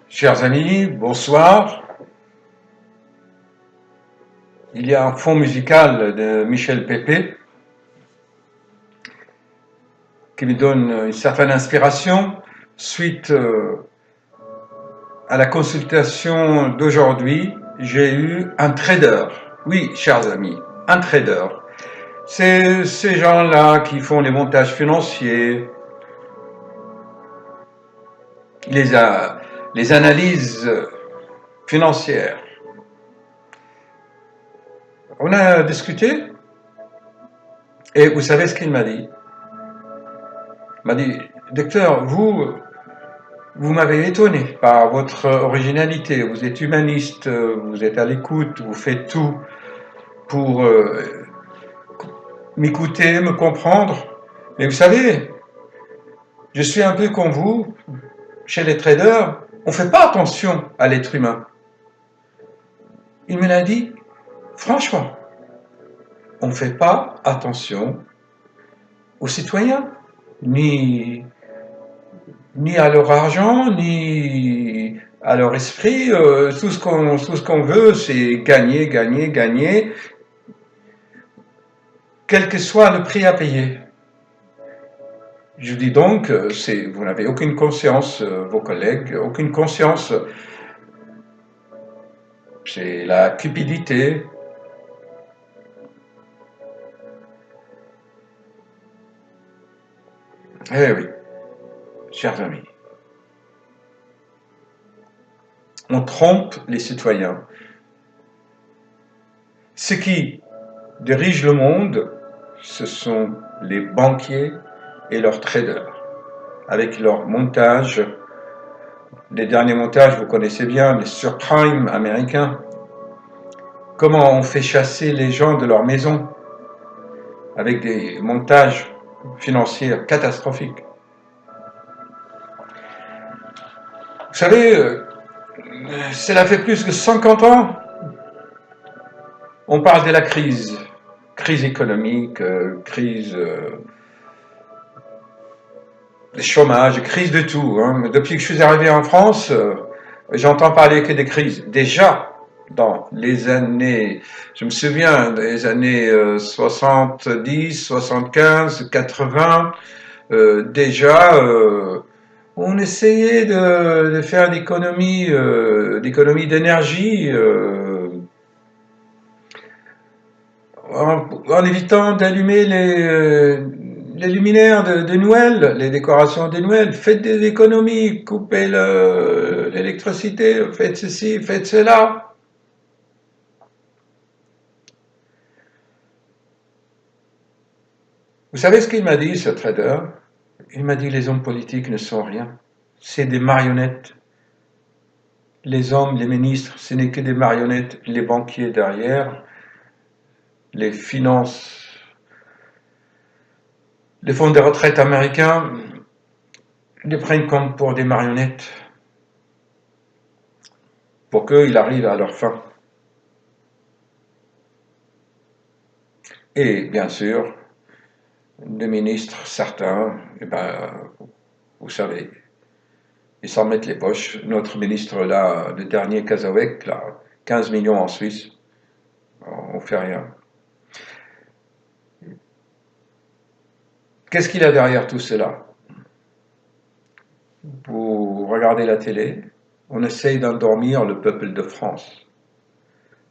Chers amis, bonsoir. Il y a un fond musical de Michel Pépé qui me donne une certaine inspiration suite à la consultation d'aujourd'hui. J'ai eu un trader. Oui, chers amis, un trader. C'est ces gens-là qui font les montages financiers, les, les analyses financières. On a discuté et vous savez ce qu'il m'a dit? Il m'a dit, docteur, vous m'avez étonné par votre originalité. Vous êtes humaniste, vous êtes à l'écoute, vous faites tout pour m'écouter, me comprendre. Mais vous savez, je suis un peu comme vous, chez les traders, on ne fait pas attention à l'être humain. Il me l'a dit, franchement, on ne fait pas attention aux citoyens, ni à leur argent, ni à leur esprit. Tout ce qu'on veut, c'est gagner, gagner, gagner, quel que soit le prix à payer. Je dis donc, vous n'avez aucune conscience, vos collègues, aucune conscience. C'est la cupidité. Eh oui, chers amis, on trompe les citoyens. Ce qui dirige le monde, ce sont les banquiers et leurs traders, avec leurs montages. Les derniers montages, vous connaissez bien, les subprimes américains. Comment on fait chasser les gens de leur maison avec des montages financiers catastrophiques. Vous savez, cela fait plus de 50 ans, on parle de la crise. Crise économique, crise de chômage, crise de tout. Hein. Depuis que je suis arrivé en France, j'entends parler que des crises. Déjà, dans les années, je me souviens des années 70, 75, 80, déjà, on essayait de faire d'économie d'énergie en évitant d'allumer les luminaires de Noël, les décorations de Noël. Faites des économies, coupez l'électricité, faites ceci, faites cela. Vous savez ce qu'il m'a dit, ce trader? Il m'a dit les hommes politiques ne sont rien. C'est des marionnettes. Les hommes, les ministres, ce n'est que des marionnettes. Les banquiers derrière, les finances, les fonds de retraite américains les prennent comme pour des marionnettes pour qu'ils arrivent à leur fin. Et bien sûr, les ministres, certains, eh ben, vous savez, ils s'en mettent les poches. Notre ministre là, le dernier Kazawek, là, 15 millions en Suisse, on fait rien. Qu'est-ce qu'il y a derrière tout cela? Vous regardez la télé, on essaye d'endormir le peuple de France.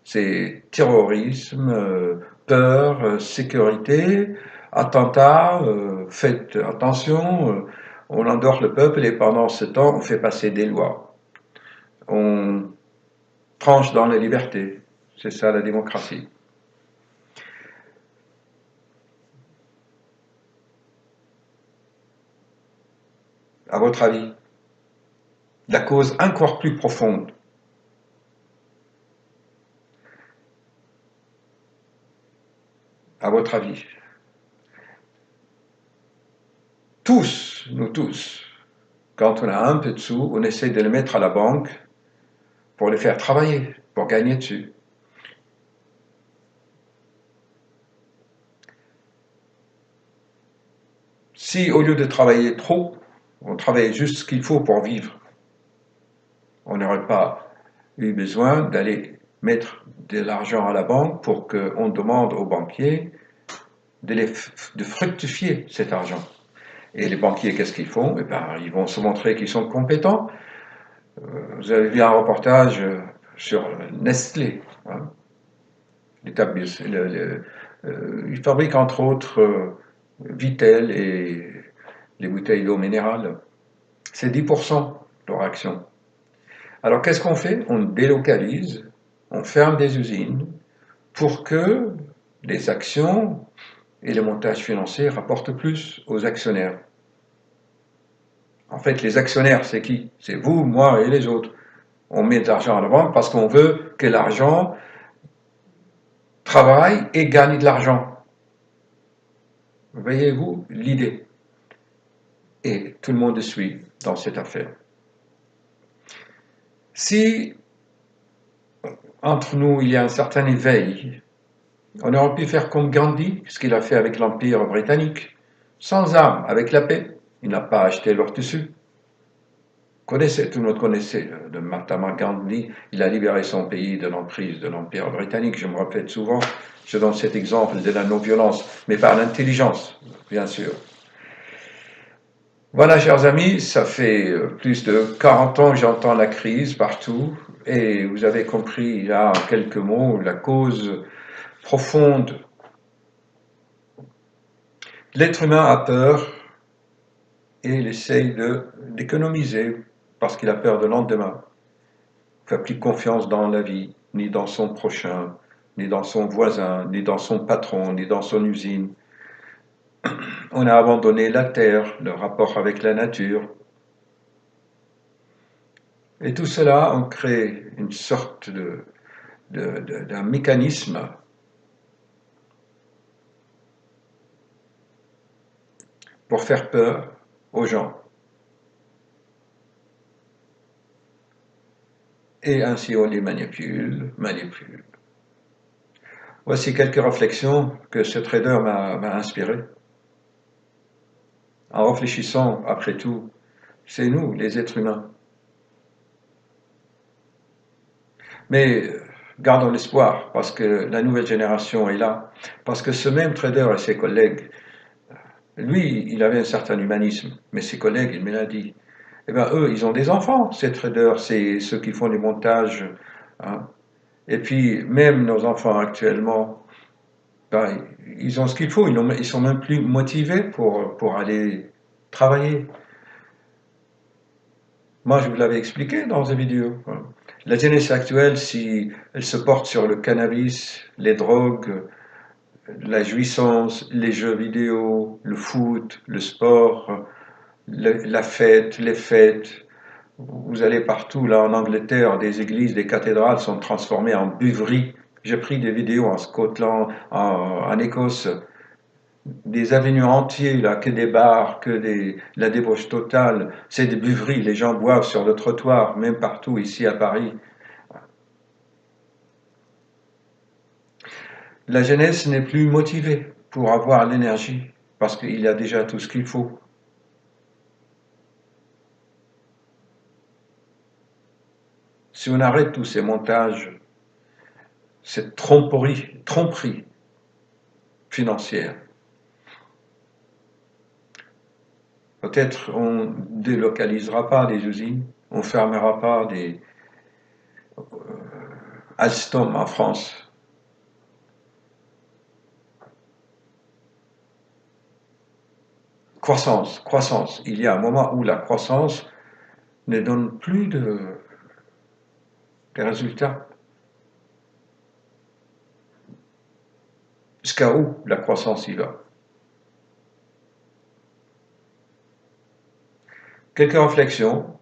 C'est terrorisme, peur, sécurité, attentats, faites attention, on endort le peuple et pendant ce temps on fait passer des lois. On tranche dans la liberté. C'est ça la démocratie. À votre avis, la cause encore plus profonde, à votre avis, tous, nous tous, quand on a un peu de sous, on essaie de le mettre à la banque pour les faire travailler, pour gagner dessus. Si au lieu de travailler trop, on travaille juste ce qu'il faut pour vivre, On n'aurait pas eu besoin d'aller mettre de l'argent à la banque pour qu'on demande aux banquiers de fructifier cet argent. Et les banquiers, qu'est-ce qu'ils font? Eh ben, ils vont se montrer qu'ils sont compétents. Vous avez vu un reportage sur Nestlé. Hein, ils fabriquent entre autres Vittel et les bouteilles d'eau minérale. C'est 10% de leur action. Alors qu'est-ce qu'on fait? On délocalise, on ferme des usines pour que les actions et les montages financiers rapportent plus aux actionnaires. En fait, les actionnaires, c'est qui? C'est vous, moi et les autres. On met de l'argent à la banque parce qu'on veut que l'argent travaille et gagne de l'argent. Voyez-vous l'idée? Et tout le monde suit dans cette affaire. Si entre nous il y a un certain éveil, on aurait pu faire comme Gandhi, ce qu'il a fait avec l'Empire britannique, sans armes, avec la paix. Il n'a pas acheté leur tissu. Connaissez, tout le monde connaissait de Mahatma Gandhi, il a libéré son pays de l'emprise de l'Empire britannique. Je me répète souvent, je donne cet exemple de la non-violence, mais par l'intelligence, bien sûr. Voilà, chers amis, ça fait plus de 40 ans que j'entends la crise partout, et vous avez compris là en quelques mots la cause profonde. L'être humain a peur et il essaye d'économiser parce qu'il a peur de lendemain. Il ne fait plus confiance dans la vie, ni dans son prochain, ni dans son voisin, ni dans son patron, ni dans son usine. On a abandonné la terre, le rapport avec la nature. Et tout cela, on crée une sorte d'un mécanisme pour faire peur aux gens. Et ainsi on les manipule. Voici quelques réflexions que ce trader m'a inspiré. En réfléchissant, après tout, c'est nous, les êtres humains. Mais gardons l'espoir, parce que la nouvelle génération est là, parce que ce même trader et ses collègues, lui, il avait un certain humanisme, mais ses collègues, il me l'a dit, eh bien, eux, ils ont des enfants, ces traders, c'est ceux qui font du montage. Hein. Et puis, même nos enfants actuellement, ben, ils ont ce qu'il faut, ils sont même plus motivés pour aller travailler. Moi, je vous l'avais expliqué dans une vidéo. Hein. La jeunesse actuelle, si elle se porte sur le cannabis, les drogues, la jouissance, les jeux vidéo, le foot, le sport, la fête, les fêtes. Vous allez partout, là en Angleterre, des églises, des cathédrales sont transformées en buveries. J'ai pris des vidéos en Scotland, en Écosse, des avenues entières, là, que des bars, la débauche totale. C'est des buveries, les gens boivent sur le trottoir, même partout ici à Paris. La jeunesse n'est plus motivée pour avoir l'énergie, parce qu'il y a déjà tout ce qu'il faut. Si on arrête tous ces montages, cette tromperie financière, peut-être on ne délocalisera pas des usines, on ne fermera pas des Alstom en France. Croissance. Il y a un moment où la croissance ne donne plus de résultats. Jusqu'à où la croissance y va? Quelques réflexions.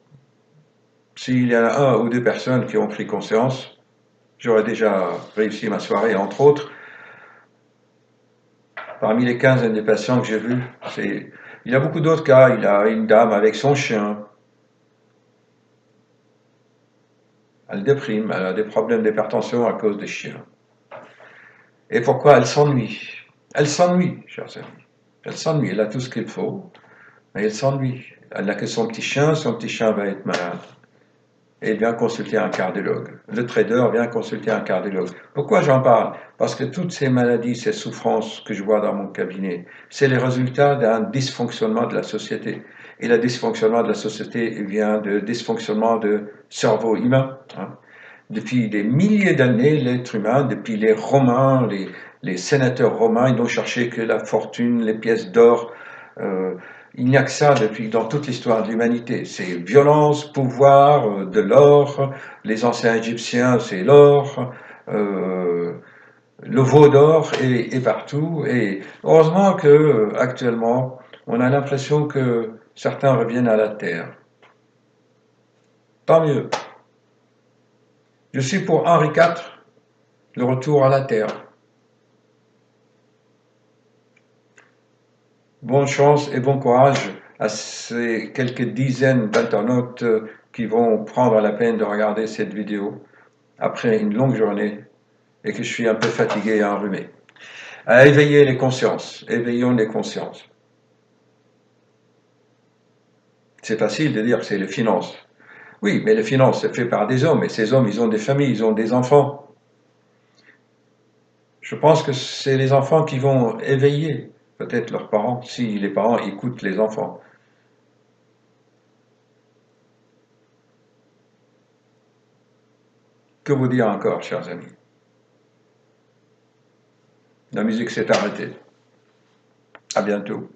S'il y en a un ou deux personnes qui ont pris conscience, j'aurais déjà réussi ma soirée, entre autres. Parmi les 15 des patients que j'ai vus, il y a beaucoup d'autres cas. Il y a une dame avec son chien. Elle déprime, elle a des problèmes d'hypertension à cause des chiens. Et pourquoi elle s'ennuie? Elle s'ennuie, chers amis. Elle s'ennuie, elle a tout ce qu'il faut, mais elle s'ennuie. Elle n'a que son petit chien va être malade. et il vient consulter un cardiologue. Le trader vient consulter un cardiologue. Pourquoi j'en parle? Parce que toutes ces maladies, ces souffrances que je vois dans mon cabinet, c'est les résultats d'un dysfonctionnement de la société. Et le dysfonctionnement de la société vient de dysfonctionnement de cerveau humain. Depuis des milliers d'années, l'être humain, depuis les Romains, les sénateurs romains, ils n'ont cherché que la fortune, les pièces d'or. Il n'y a que ça depuis dans toute l'histoire de l'humanité. C'est violence, pouvoir, de l'or. Les anciens Égyptiens, c'est l'or. Le veau d'or est partout. Et heureusement que actuellement, on a l'impression que certains reviennent à la terre. Tant mieux. Je suis pour Henri IV, le retour à la terre. Bonne chance et bon courage à ces quelques dizaines d'internautes qui vont prendre la peine de regarder cette vidéo après une longue journée et que je suis un peu fatigué et enrhumé. À éveiller les consciences, éveillons les consciences. C'est facile de dire que c'est les finances. Oui, mais les finances, c'est fait par des hommes, et ces hommes, ils ont des familles, ils ont des enfants. Je pense que c'est les enfants qui vont éveiller peut-être leurs parents, si les parents écoutent les enfants. Que vous dire encore, chers amis? La musique s'est arrêtée. À bientôt.